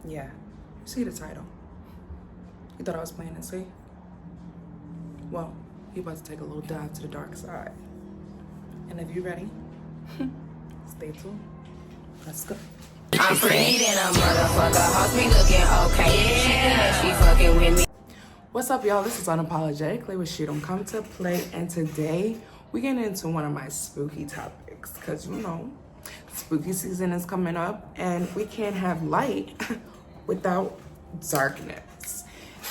Yeah, you see the title. You thought I was playing it safe? Well, you about to take a little dive to the dark side. And if you're ready, stay tuned. Let's go. I'm pretty than a motherfucker. Hoes be looking okay. She thinking she fucking with me. What's up, y'all? This is Unapologetically with She Don't Come to Play, and today we get into one of my spooky topics because you know, spooky season is coming up, and we can't have light without darkness.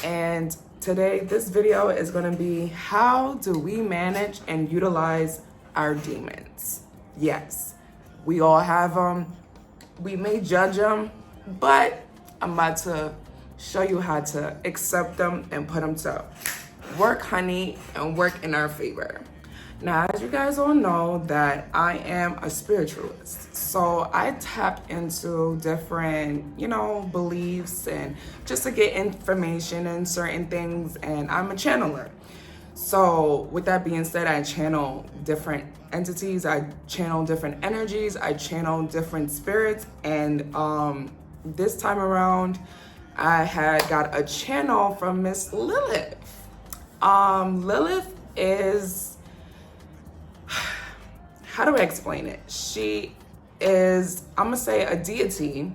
And today, this video is going to be how do we manage and utilize our demons? Yes, we all have them. We may judge them, but I'm about to show you how to accept them and put them to work, honey, and work in our favor. Now, as you guys all know, that I am a spiritualist. So I tap into different, beliefs and just to get information and certain things, and I'm a channeler. So with that being said, I channel different entities, I channel different energies, I channel different spirits, and this time around, I had got a channel from Miss Lilith. Lilith is, how do I explain it? She is, I'm gonna say, a deity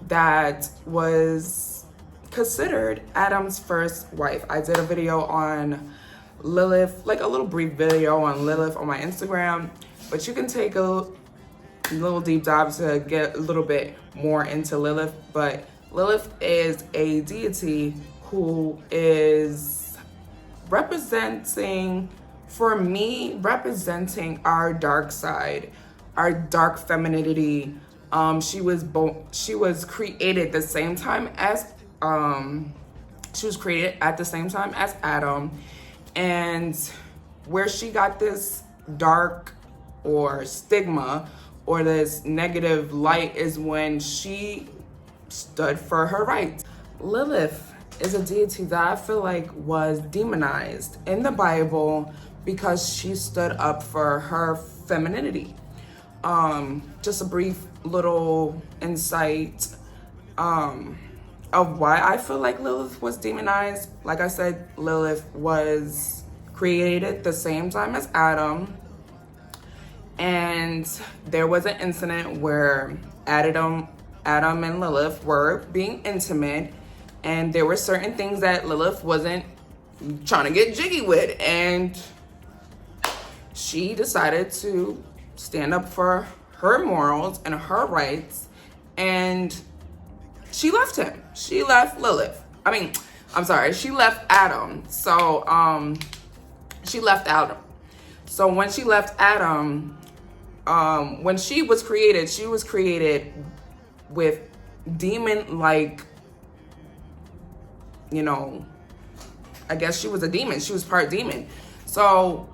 that was considered Adam's first wife. I did a video on Lilith, like a little brief video on Lilith on my Instagram, but you can take a little deep dive to get a little bit more into Lilith. But Lilith is a deity who is representing, for me, representing our dark side, our dark femininity. She was created the same time as she was created at the same time as Adam, and where she got this dark or stigma or this negative light is when she stood for her rights. Lilith is a deity that I feel like was demonized in the Bible because she stood up for her femininity. Just a brief little insight of why I feel like Lilith was demonized. Like I said, Lilith was created the same time as Adam. And there was an incident where Adam and Lilith were being intimate, and there were certain things that Lilith wasn't trying to get jiggy with, and she decided to stand up for her morals and her rights, and she left him. She left Lilith. She left Adam. So she left Adam. So when she left Adam, when she was created with demon-like, I guess she was a demon. She was part demon. So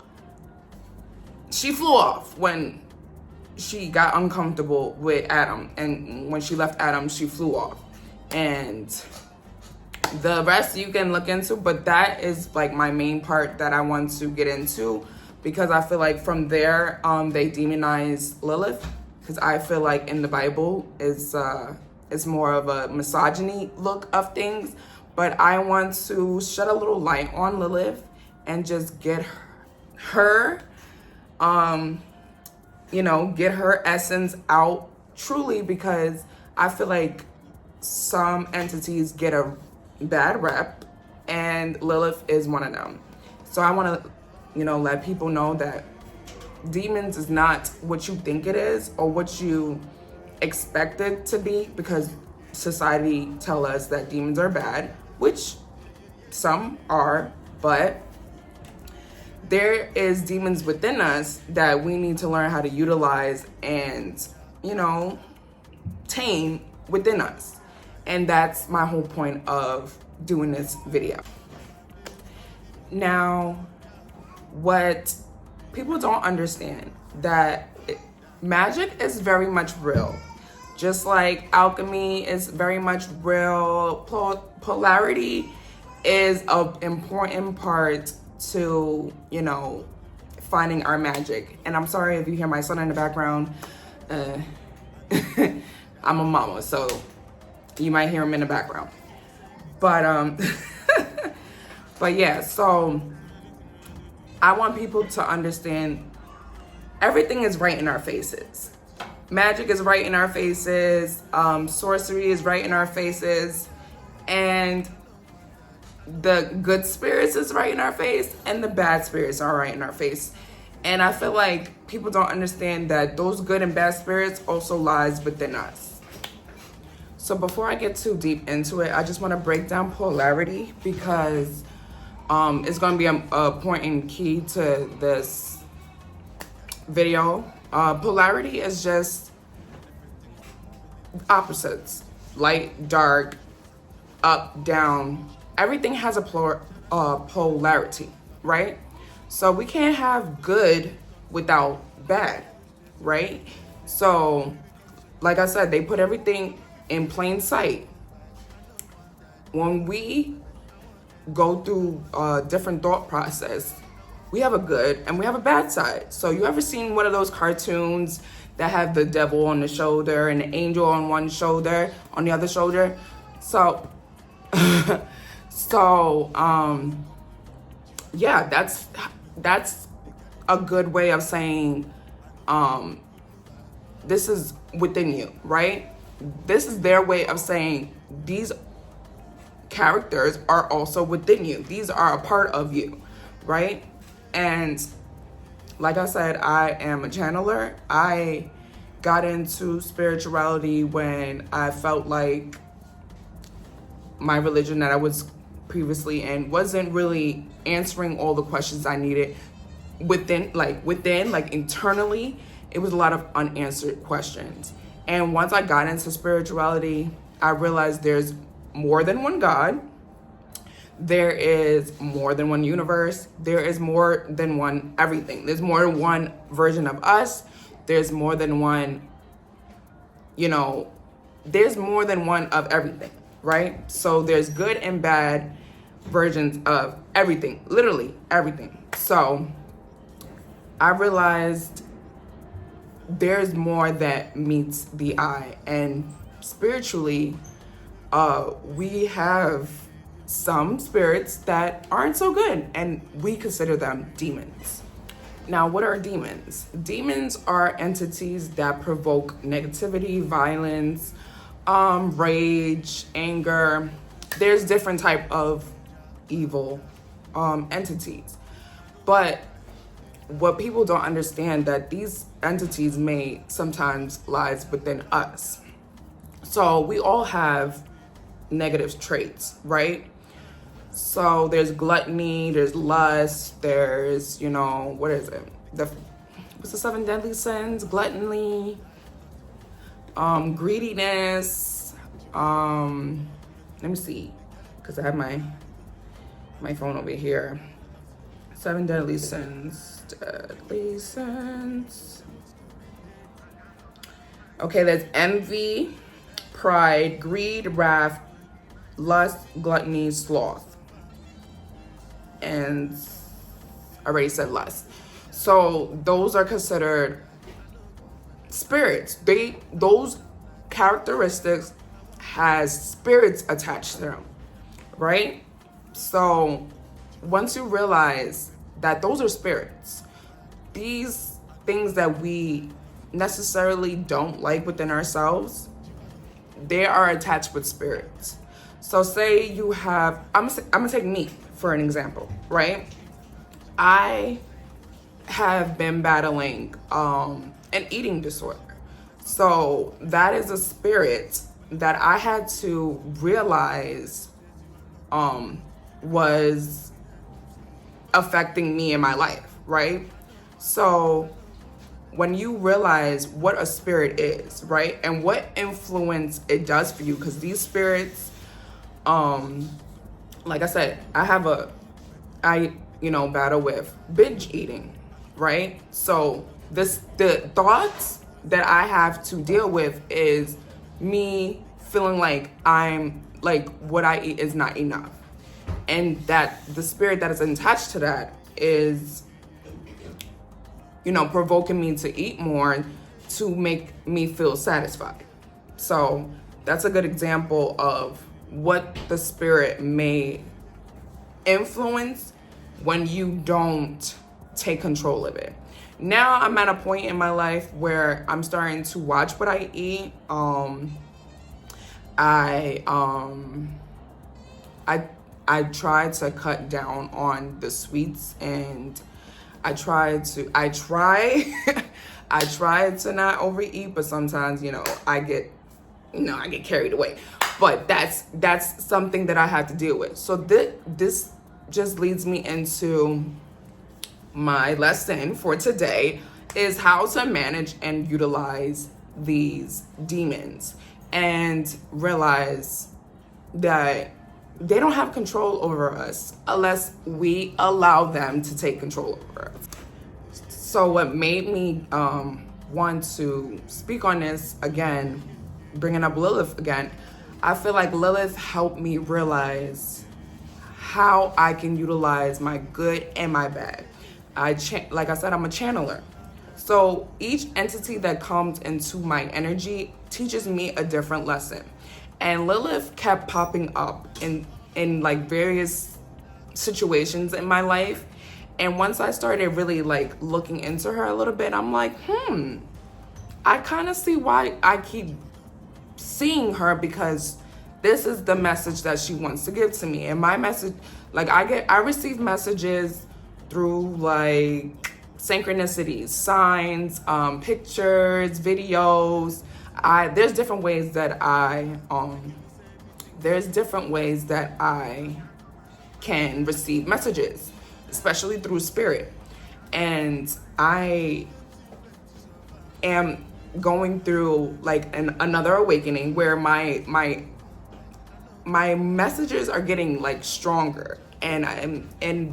she flew off when she got uncomfortable with Adam. And when she left Adam, she flew off. And the rest you can look into, but that is like my main part that I want to get into, because I feel like from there, they demonize Lilith, because I feel like in the Bible is more of a misogyny look of things. But I want to shed a little light on Lilith and just get her, get her essence out truly, because I feel like some entities get a bad rep, and Lilith is one of them. So I want to, let people know that demons is not what you think it is or what you expect it to be, because society tell us that demons are bad, which some are, but there is demons within us that we need to learn how to utilize and, tame within us. And that's my whole point of doing this video. Now, what people don't understand, that magic is very much real. Just like alchemy is very much real, polarity is an important part to, finding our magic. And I'm sorry if you hear my son in the background. I'm a mama, so You might hear them in the background. But but yeah, so I want people to understand everything is right in our faces. Magic is right in our faces. Sorcery is right in our faces. And the good spirits is right in our face, and the bad spirits are right in our face. And I feel like people don't understand that those good and bad spirits also lies within us. So before I get too deep into it, I just want to break down polarity, because it's going to be a point and key to this video. Polarity is just opposites: light, dark, up, down. Everything has a polarity, right? So we can't have good without bad, right? So like I said, they put everything in plain sight. When we go through a different thought process, we have a good and we have a bad side. So you ever seen one of those cartoons that have the devil on the shoulder and the angel on one shoulder, on the other shoulder? So yeah, that's a good way of saying this is within you, right? This is their way of saying these characters are also within you. These are a part of you, right? And like I said, I am a channeler. I got into spirituality when I felt like my religion that I was previously in wasn't really answering all the questions I needed within, like internally. It was a lot of unanswered questions. And once I got into spirituality, I realized there's more than one God. There is more than one universe. There is more than one everything. There's more than one version of us. There's more than one, there's more than one of everything, right? So there's good and bad versions of everything, literally everything. So I realized there's more that meets the eye, and spiritually, we have some spirits that aren't so good, and we consider them demons. Now, what are demons? Demons are entities that provoke negativity, violence, rage, anger. There's different type of evil entities. But what people don't understand, that these entities may sometimes lies within us. So we all have negative traits, right? So there's gluttony, there's lust, there's, what is it? What's the 7 deadly sins? Gluttony, greediness. Let me see, because I have my phone over here. 7 deadly sins. Deadly sins. Okay, there's envy, pride, greed, wrath, lust, gluttony, sloth. And I already said lust. So those are considered spirits. Those characteristics has spirits attached to them, right? So once you realize that those are spirits, these things that we necessarily don't like within ourselves, they are attached with spirits. So say you have, I'm gonna take me for an example, right? I have been battling an eating disorder. So that is a spirit that I had to realize was affecting me in my life, right? So when you realize what a spirit is, right, and what influence it does for you, because these spirits, like I said, I battle with binge eating, right? So the thoughts that I have to deal with is me feeling like what I eat is not enough. And that the spirit that is attached to that is, provoking me to eat more to make me feel satisfied. So that's a good example of what the spirit may influence when you don't take control of it. Now I'm at a point in my life where I'm starting to watch what I eat. I try to cut down on the sweets, and I try I try to not overeat, but sometimes, I get carried away. But that's something that I have to deal with. So this just leads me into my lesson for today, is how to manage and utilize these demons and realize that they don't have control over us unless we allow them to take control over us. So what made me want to speak on this again, bringing up Lilith again, I feel like Lilith helped me realize how I can utilize my good and my bad. Like I said, I'm a channeler. So each entity that comes into my energy teaches me a different lesson. And Lilith kept popping up in like various situations in my life. And once I started really like looking into her a little bit, I'm like, I kind of see why I keep seeing her, because this is the message that she wants to give to me. And my message, like I receive messages through like synchronicities, signs, pictures, videos. There's different ways that I can receive messages, especially through spirit. And I am going through like another awakening where my messages are getting like stronger, and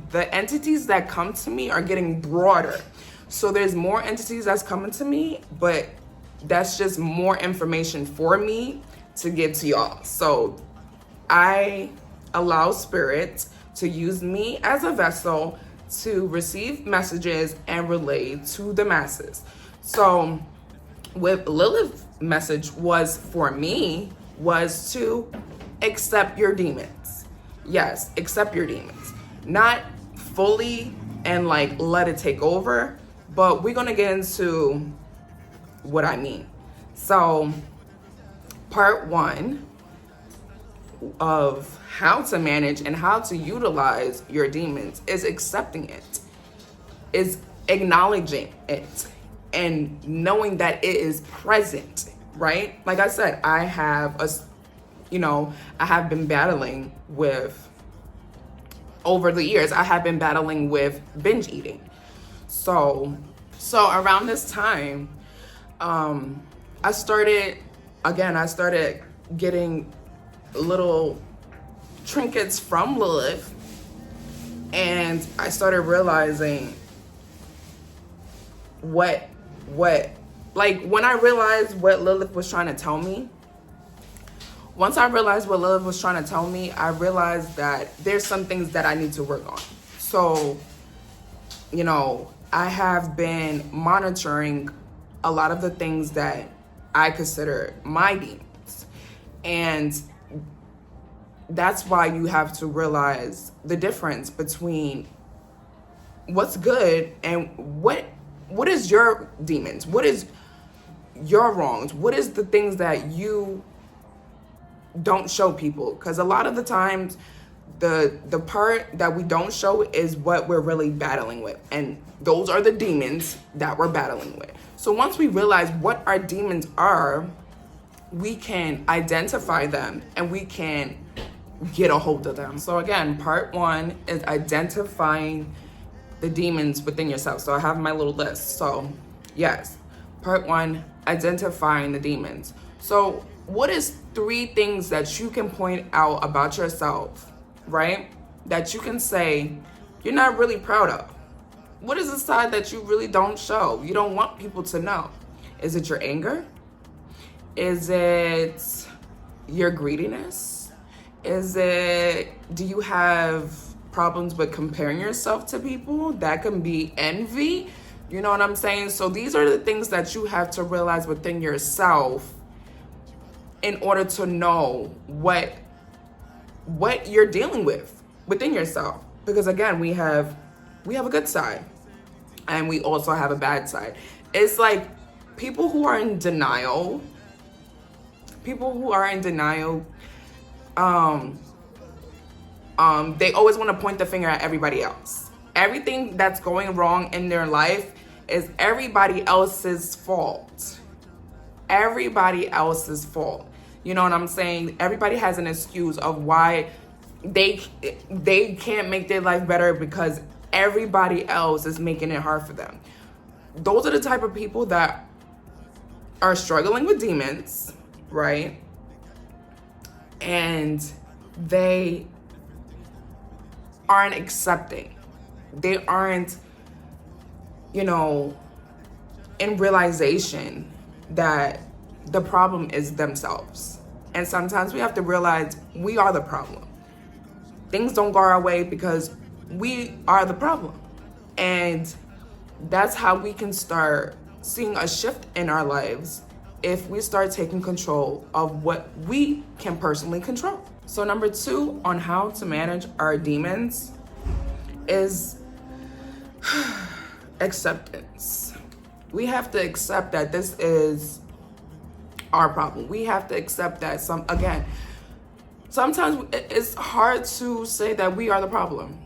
the entities that come to me are getting broader. So there's more entities that's coming to me, but that's just more information for me to give to y'all. So I allow spirit to use me as a vessel to receive messages and relay to the masses. So what Lilith's message was for me was to accept your demons. Yes, accept your demons. Not fully and like let it take over, but we're gonna get into what I mean. So part 1 of how to manage and how to utilize your demons is accepting it, is acknowledging it, and knowing that it is present, right? Like I said, I have been battling with, over the years, I have been battling with binge eating. So around this time, I started getting little trinkets from Lilith, and I started realizing when I realized what Lilith was trying to tell me. Once I realized what Lilith was trying to tell me, I realized that there's some things that I need to work on. So, I have been monitoring a lot of the things that I consider my demons. And that's why you have to realize the difference between what's good and what is your demons, what is your wrongs, what is the things that you don't show people. Because a lot of the times the part that we don't show is what we're really battling with, and those are the demons that we're battling with. So once we realize what our demons are, we can identify them and we can get a hold of them. So again, part 1 is identifying the demons within yourself. So I have my little list. So yes, part 1, identifying the demons. So what is 3 things that you can point out about yourself, right? That you can say you're not really proud of? What is the side that you really don't show? You don't want people to know. Is it your anger? Is it your greediness? Do you have problems with comparing yourself to people? That can be envy. You know what I'm saying? So these are the things that you have to realize within yourself in order to know what you're dealing with within yourself. Because again, we have a good side and we also have a bad side. It's like people who are in denial, they always want to point the finger at everybody else. Everything that's going wrong in their life is everybody else's fault. Everybody else's fault. You know what I'm saying? Everybody has an excuse of why they can't make their life better because everybody else is making it hard for them. Those are the type of people that are struggling with demons, right? And they aren't accepting. They aren't, in realization that the problem is themselves. And sometimes we have to realize we are the problem. Things don't go our way because we are the problem. And that's how we can start seeing a shift in our lives if we start taking control of what we can personally control. So number 2 on how to manage our demons is acceptance. We have to accept that this is our problem. We have to accept that sometimes it's hard to say that we are the problem.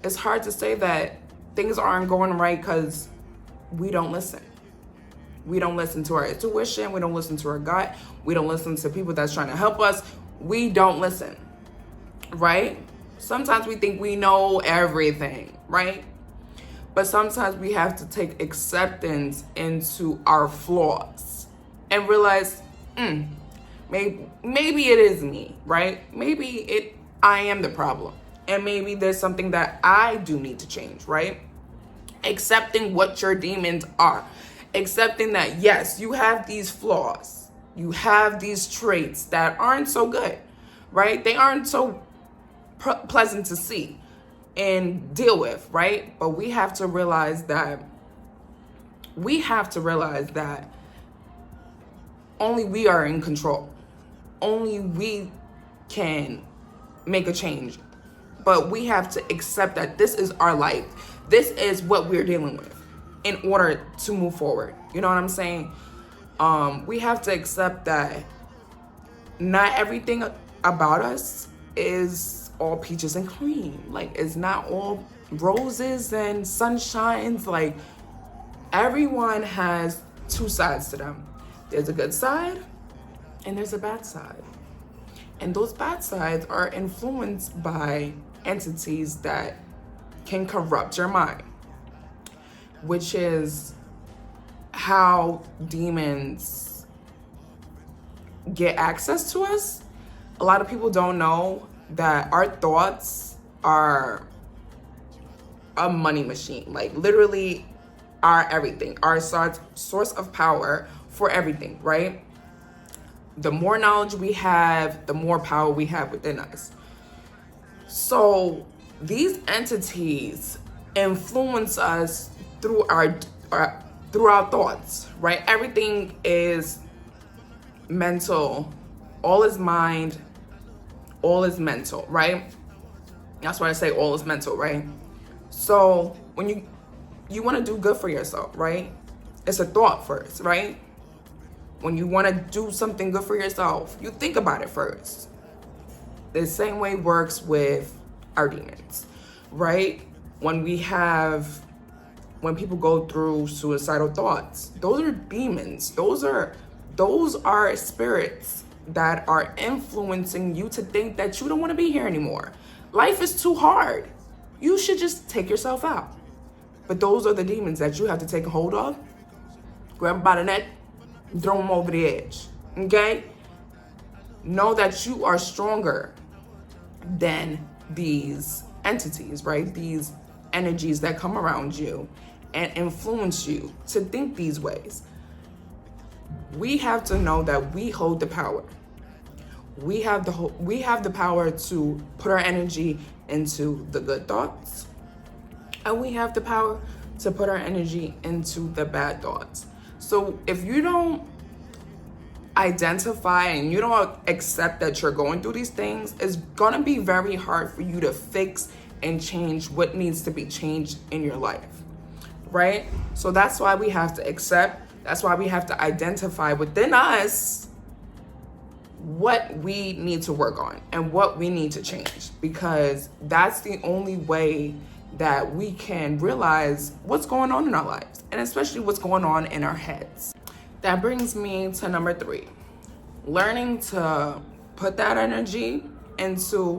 It's hard to say that things aren't going right because we don't listen. We don't listen to our intuition. We don't listen to our gut. We don't listen to people that's trying to help us. We don't listen, right? Sometimes we think we know everything, right? But sometimes we have to take acceptance into our flaws and realize, maybe it is me, right? Maybe I am the problem. And maybe there's something that I do need to change, right? Accepting what your demons are. Accepting that, yes, you have these flaws. You have these traits that aren't so good, right? They aren't so pleasant to see and deal with, right? But we have to realize that only we are in control. Only we can make a change. But we have to accept that this is our life. This is what we're dealing with in order to move forward. You know what I'm saying? We have to accept that not everything about us is all peaches and cream. Like, it's not all roses and sunshines. Like, everyone has 2 sides to them. There's a good side and there's a bad side. And those bad sides are influenced by entities that can corrupt your mind, which is how demons get access to us. A lot of people don't know that our thoughts are a money machine. Like, literally our everything, our source of power for everything, right? The more knowledge we have, the more power we have within us. So these entities influence us through our thoughts, right? Everything is mental. All is mind. All is mental, right? That's why I say all is mental, right? So when you want to do good for yourself, right? It's a thought first, right? When you want to do something good for yourself, you think about it first. The same way works with our demons, right? When people go through suicidal thoughts, those are demons. Those are spirits that are influencing you to think that you don't want to be here anymore. Life is too hard. You should just take yourself out. But those are the demons that you have to take a hold of, grab them by the neck, throw them over the edge, okay? Know that you are stronger than these entities, right? These energies that come around you and influence you to think these ways. We have to know that we hold the power. We have the power to put our energy into the good thoughts, and we have the power to put our energy into the bad thoughts. So if you don't identify and you don't accept that you're going through these things, it's gonna be very hard for you to fix and change what needs to be changed in your life, right? So that's why we have to accept, that's why we have to identify within us what we need to work on and what we need to change, because that's the only way that we can realize what's going on in our lives, and especially what's going on in our heads. That brings me to number 3, learning to put that energy into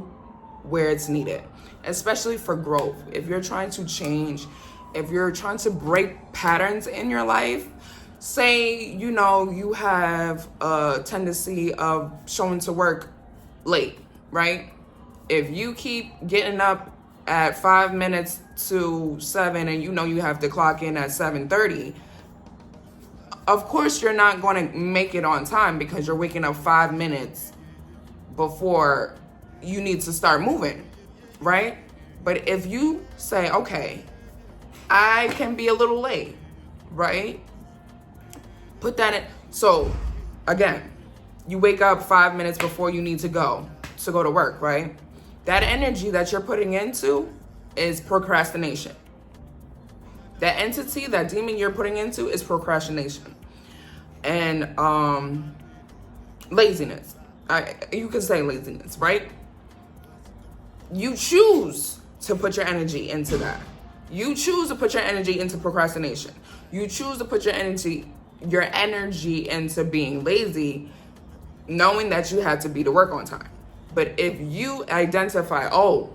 where it's needed, especially for growth. If you're trying to change, if you're trying to break patterns in your life, say, you have a tendency of showing to work late, right? If you keep getting up at 5 minutes to 7 and you have to clock in at 7:30, of course you're not going to make it on time because you're waking up 5 minutes before you need to start moving, right? But if you say, okay, I can be a little late, right? Put that in. So again, you wake up 5 minutes before you need to go to work, right? That energy that you're putting into is procrastination. That entity, that demon you're putting into is procrastination and laziness. You can say laziness, right? You choose to put your energy into that. You choose to put your energy into procrastination. You choose to put your energy into being lazy, knowing that you had to be to work on time. But if you identify, oh,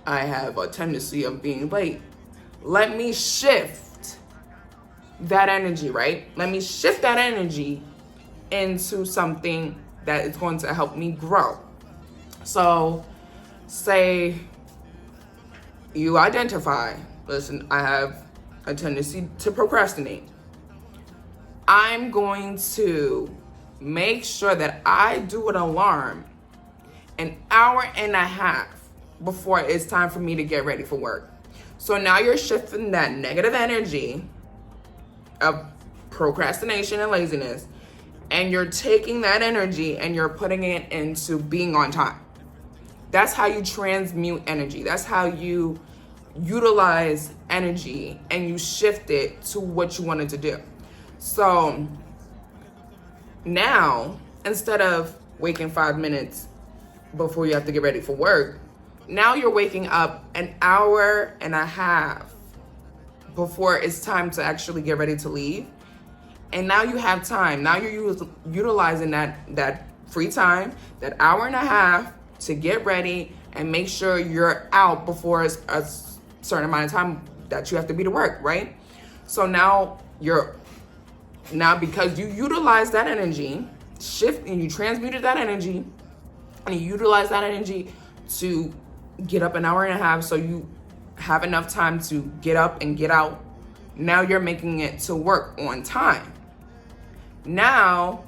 I have a tendency of being late, let me shift that energy, right? Let me shift that energy into something that is going to help me grow. So say you identify, listen, I have a tendency to procrastinate. I'm going to make sure that I do an alarm an hour and a half before it's time for me to get ready for work. So now you're shifting that negative energy of procrastination and laziness, and you're taking that energy and you're putting it into being on time. That's how you transmute energy. That's how you utilize energy and you shift it to what you wanted to do. So now, instead of waking 5 minutes before you have to get ready for work, now you're waking up an hour and a half before it's time to actually get ready to leave. And now you have time. Now you're utilizing that free time, that hour and a half, to get ready and make sure you're out before a certain amount of time that you have to be to work, right? So now because you utilize that energy, shift, and you transmuted that energy, and you utilize that energy to get up an hour and a half so you have enough time to get up and get out. Now you're making it to work on time. Now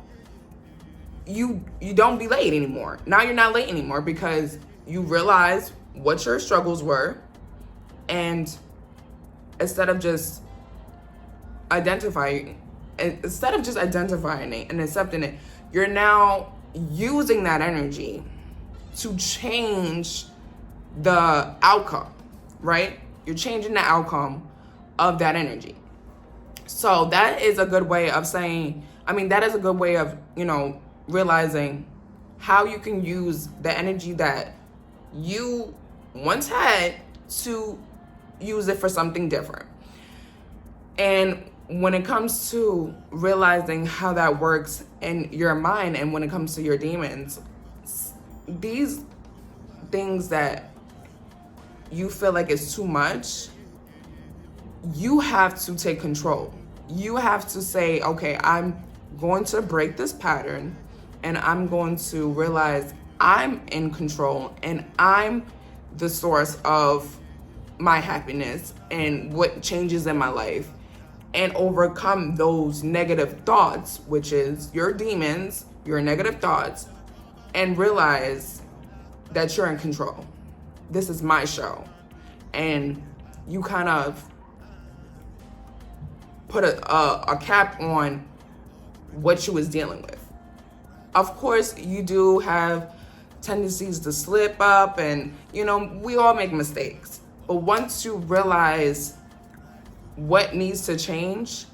you don't be late anymore. Now you're not late anymore because you realize what your struggles were, and instead of just identifying it and accepting it, you're now using that energy to change the outcome, right? You're changing the outcome of that energy. So that is a good way of that is a good way of, realizing how you can use the energy that you once had to use it for something different. And when it comes to realizing how that works in your mind, and when it comes to your demons, these things that you feel like it's too much, you have to take control. You have to say, okay, I'm going to break this pattern, and I'm going to realize I'm in control and I'm the source of my happiness and what changes in my life, and overcome those negative thoughts, which is your demons, your negative thoughts, and realize that you're in control. This is my show. And you kind of put a cap on what you was dealing with. Of course, you do have tendencies to slip up, and we all make mistakes. But once you realize what needs to change,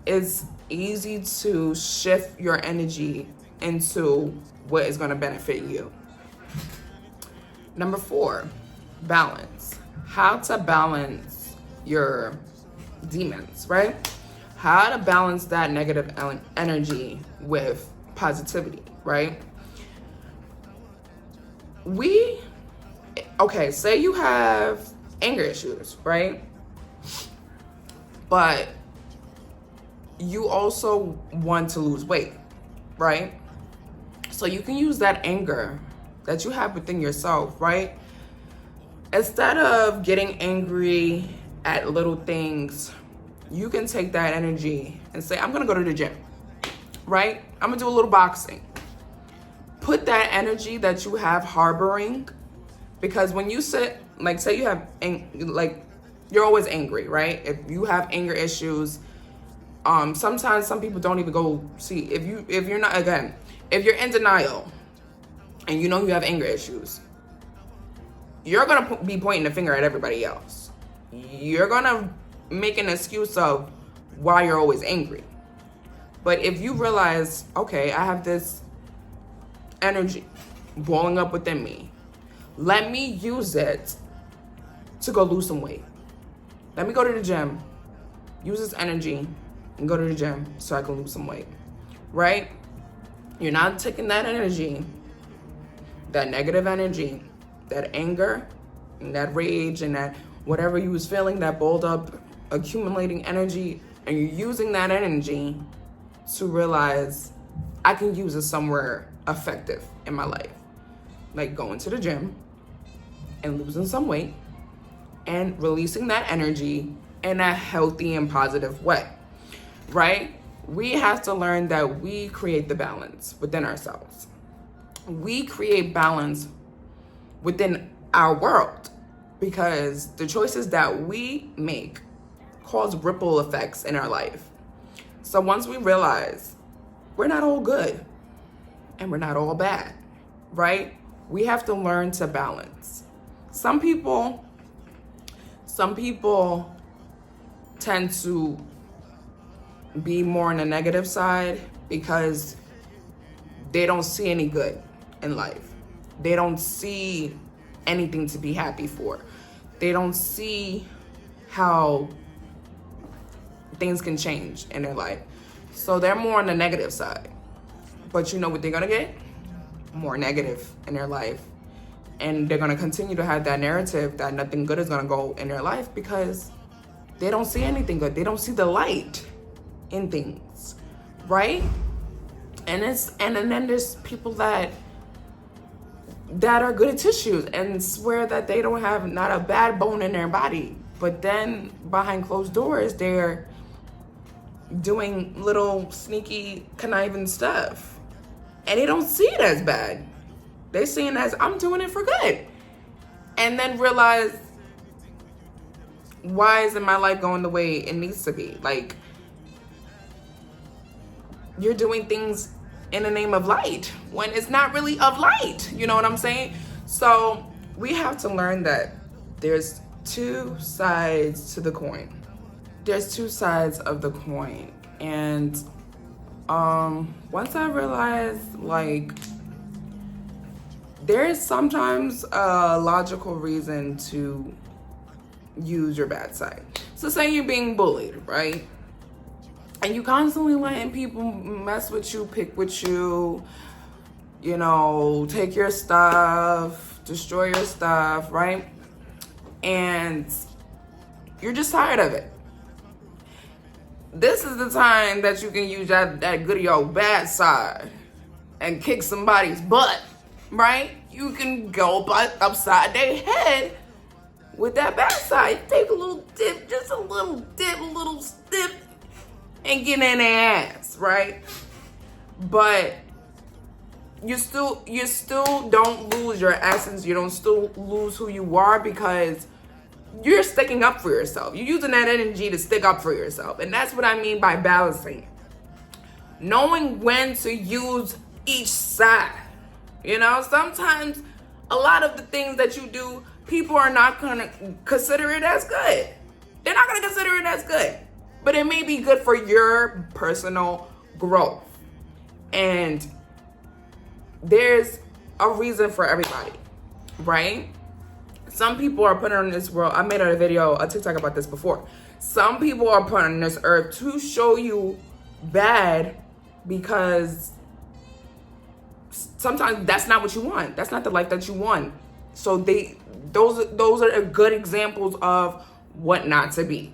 it's easy to shift your energy into what is going to benefit you. Number 4, balance. How to balance your demons, right? How to balance that negative energy with positivity, right? Say you have anger issues, right? But you also want to lose weight, right? So you can use that anger that you have within yourself, right? Instead of getting angry at little things, you can take that energy and say, I'm gonna go to the gym, right? I'm gonna do a little boxing. Put that energy that you have harboring, because when you say you have, you're always angry, right? If you have anger issues, sometimes some people don't even go see, if you're in denial and you have anger issues, you're gonna be pointing the finger at everybody else. You're gonna make an excuse of why you're always angry. But if you realize, okay, I have this energy boiling up within me, let me use it to go lose some weight. Let me go to the gym, use this energy, and go to the gym so I can lose some weight, right? You're not taking that energy, that negative energy, that anger, and that rage, and that whatever you was feeling, that boiled up, accumulating energy, and you're using that energy to realize I can use it somewhere effective in my life. Like going to the gym and losing some weight and releasing that energy in a healthy and positive way, right? We have to learn that we create the balance within ourselves. We create balance within our world, because the choices that we make cause ripple effects in our life. So once we realize we're not all good and we're not all bad, right? We have to learn to balance. Some people tend to be more on the negative side because they don't see any good in life. They don't see anything to be happy for. They don't see how things can change in their life. So they're more on the negative side. But you know what they're gonna get? More negative in their life. And they're gonna continue to have that narrative that nothing good is gonna go in their life because they don't see anything good. They don't see the light in things, right? And then there's people that are good at tissues and swear that they don't have not a bad bone in their body, but then behind closed doors they're doing little sneaky conniving stuff, and they don't see it as bad. They see it as, I'm doing it for good, and then realize, why isn't my life going the way it needs to be? Like, you're doing things in the name of light when it's not really of light. You know what I'm saying? So we have to learn that there's two sides to the coin. There's two sides of the coin. And once I realized, like, there is sometimes a logical reason to use your bad side. So say you're being bullied, right? And you constantly letting people mess with you, pick with you, take your stuff, destroy your stuff, right? And you're just tired of it. This is the time that you can use that good old bad side and kick somebody's butt, right? You can go upside their head with that bad side. Take a little dip, just a little dip, a little stip, and get in their ass, right? But you still don't lose your essence. You don't still lose who you are, because you're sticking up for yourself. You're using that energy to stick up for yourself. And that's what I mean by balancing. Knowing when to use each side. You know, sometimes a lot of the things that you do, people are not going to consider it as good. They're not going to consider it as good. But it may be good for your personal growth. And there's a reason for everybody, right? Some people are put on this world. I made a video, a TikTok about this before. Some people are put on this earth to show you bad because sometimes that's not what you want. That's not the life that you want. So those are good examples of what not to be,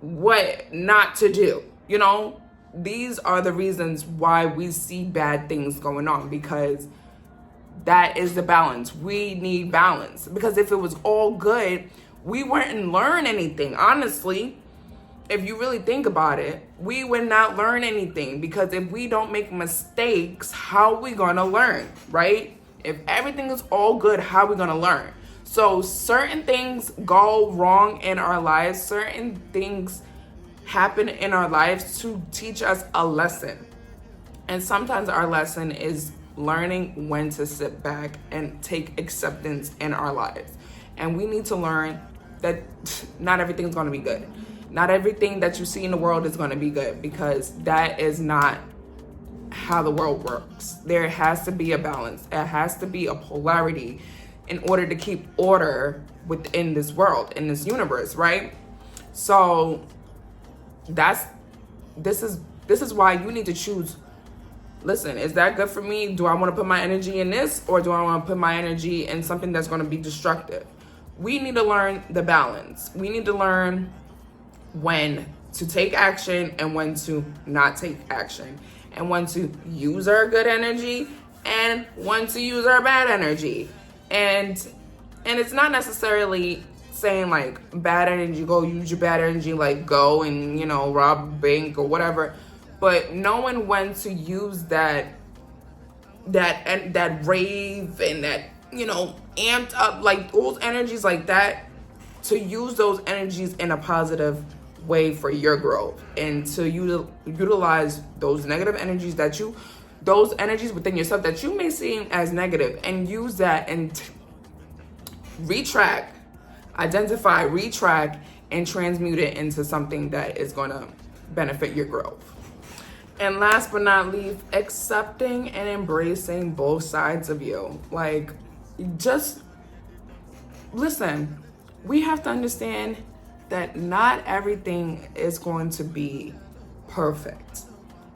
what not to do. You know, these are the reasons why we see bad things going on, because that is the balance. We need balance, because if it was all good, we wouldn't learn anything. Honestly, if you really think about it, we would not learn anything, because if we don't make mistakes, how are we gonna learn, right? If everything is all good, how are we gonna learn? So certain things go wrong in our lives, certain things happen in our lives to teach us a lesson. And sometimes our lesson is learning when to sit back and take acceptance in our lives. And we need to learn that not everything's gonna be good. Not everything that you see in the world is gonna be good, because that is not how the world works. There has to be a balance. It has to be a polarity in order to keep order within this world, in this universe, right? So this is why you need to choose. Listen, is that good for me? Do I want to put my energy in this, or do I want to put my energy in something that's going to be destructive? We need to learn the balance. We need to learn when to take action and when to not take action, and when to use our good energy and when to use our bad energy. And it's not necessarily saying like bad energy, go use your bad energy, like go and, you know, rob a bank or whatever, but knowing when to use that rave and that, you know, amped up, like those energies like that, to use those energies in a positive way for your growth, and to utilize those negative energies those energies within yourself that you may see as negative, and use that and identify, retract, and transmute it into something that is going to benefit your growth. And last but not least, accepting and embracing both sides of you. Like, just listen, we have to understand that not everything is going to be perfect.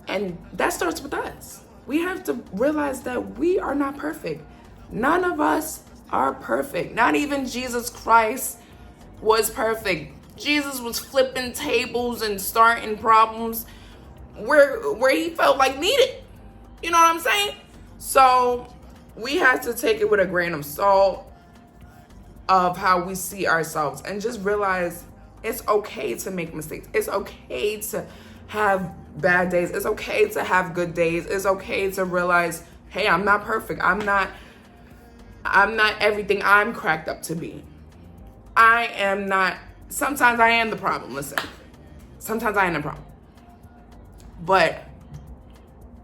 And that starts with us. We have to realize that we are not perfect. None of us are perfect. Not even Jesus Christ was perfect. Jesus was flipping tables and starting problems where he felt like needed. You know what I'm saying? So we have to take it with a grain of salt of how we see ourselves, and just realize it's okay to make mistakes. It's okay to have bad days. It's okay to have good days. It's okay to realize, hey, I'm not perfect. I'm not everything I'm cracked up to be. I am not. Sometimes I am the problem. Listen, sometimes I am the problem. But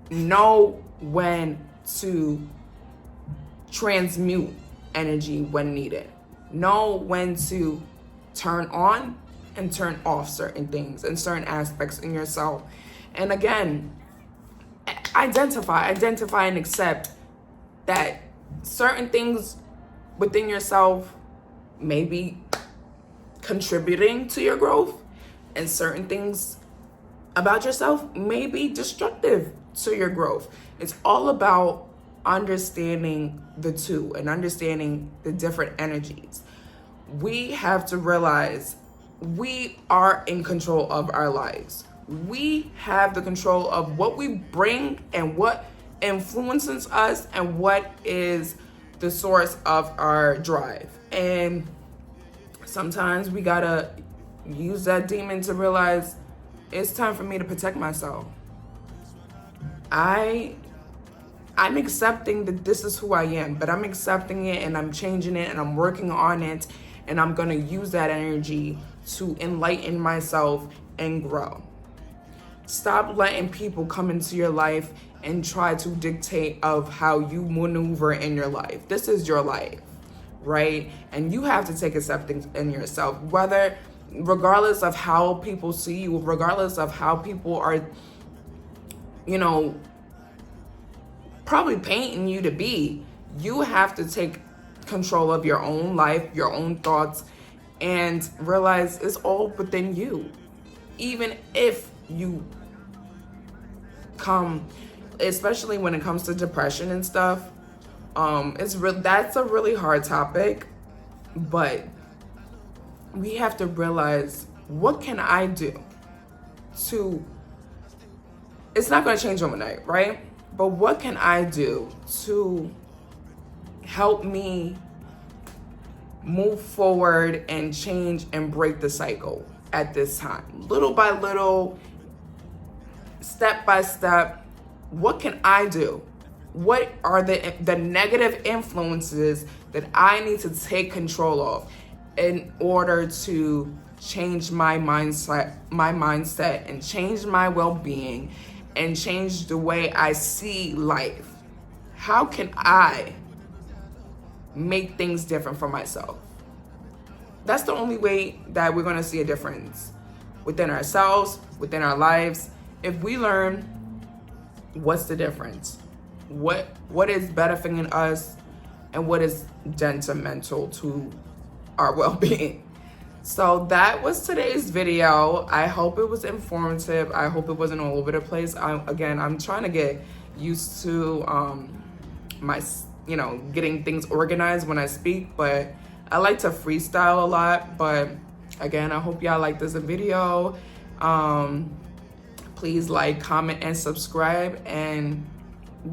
know when to transmute energy when needed. Know when to turn on and turn off certain things and certain aspects in yourself. And again, identify and accept that certain things within yourself may be contributing to your growth, and certain things about yourself may be destructive to your growth. It's all about understanding the two and understanding the different energies. We have to realize we are in control of our lives. We have the control of what we bring and what influences us and what is the source of our drive. And sometimes we gotta use that demon to realize it's time for me to protect myself. I'm accepting that this is who I am, but I'm accepting it and I'm changing it and I'm working on it, and I'm gonna use that energy to enlighten myself and grow. Stop letting people come into your life and try to dictate of how you maneuver in your life. This is your life, right? And you have to take acceptance in yourself, regardless of how people see you, regardless of how people are, probably painting you to be. You have to take control of your own life, your own thoughts, and realize it's all within you. Even if you especially when it comes to depression and stuff, that's a really hard topic, but we have to realize, what can I do it's not going to change overnight, right? But what can I do to help me move forward and change and break the cycle at this time? Little by little, step by step, what can I do? What are the negative influences that I need to take control of in order to change my mindset and change my well-being and change the way I see life? How can I make things different for myself? That's the only way that we're going to see a difference within ourselves, within our lives. If we learn what's the difference, what is benefiting us and what is detrimental to our well-being. So that was today's video. I hope it was informative. I hope it wasn't all over the place. I'm trying to get used to my getting things organized when I speak, but I like to freestyle a lot. But again, I hope y'all like this video. Please like, comment, and subscribe, and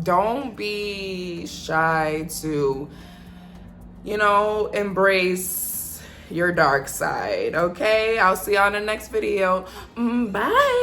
don't be shy to embrace your dark side. Okay, I'll see y'all in the next video. Bye.